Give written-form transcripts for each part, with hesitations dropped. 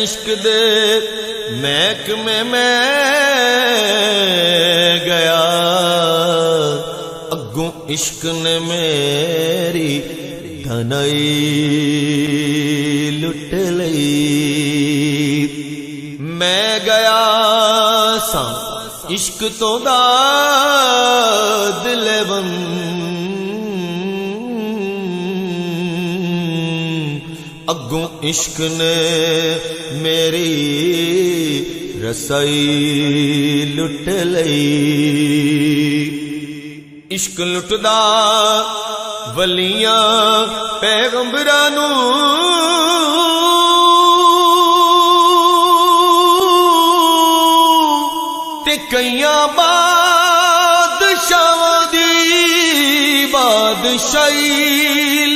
इश्क दे महकमे में गया, अगों इश्क ने मेरी धनई लुट लई। मैं गया सा इश्क तो दा दिलवन, अगों इश्क ने मेरी रसाई लुट लई। इश्क लुटदा वलियां पैगंबरां नूं, ते कईयां बादशाहां दी बादशाही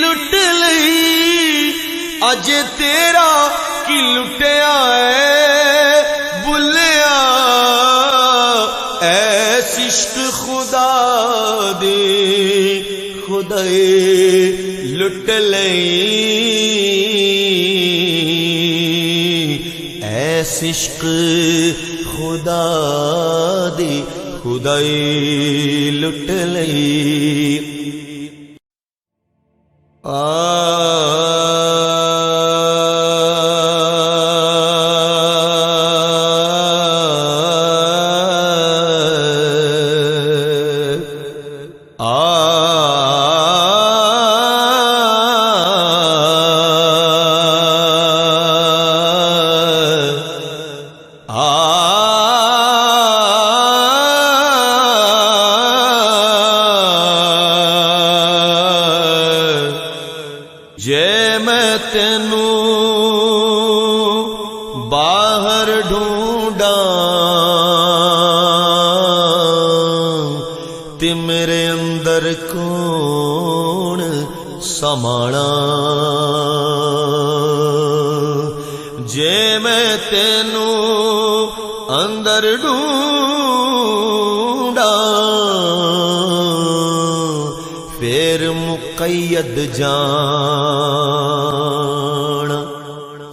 लुट लई। अज तेरा की लुटिया है बुलिया, ऐस इश्क खुदा दे खुदाए लुट लई। ऐस इश्क खुदा दे खुदाए लुट लई। जे मैं तेनू बाहर ढूंढा ते मेरे अंदर कौन समाना। जे मैं तेनू अंदर ढूंढा फिर मुकैयद जान।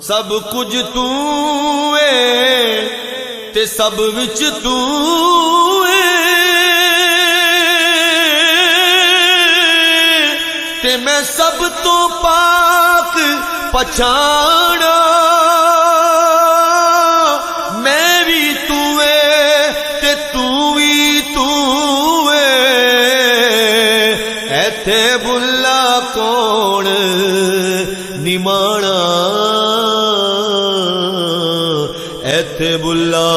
सब कुछ तू है ते सब विच तू है, ते मैं सब तो पाक पछाना। मैं भी तू है ते तू भी तू है, एथे बुला कौन निमाना। एथे बुला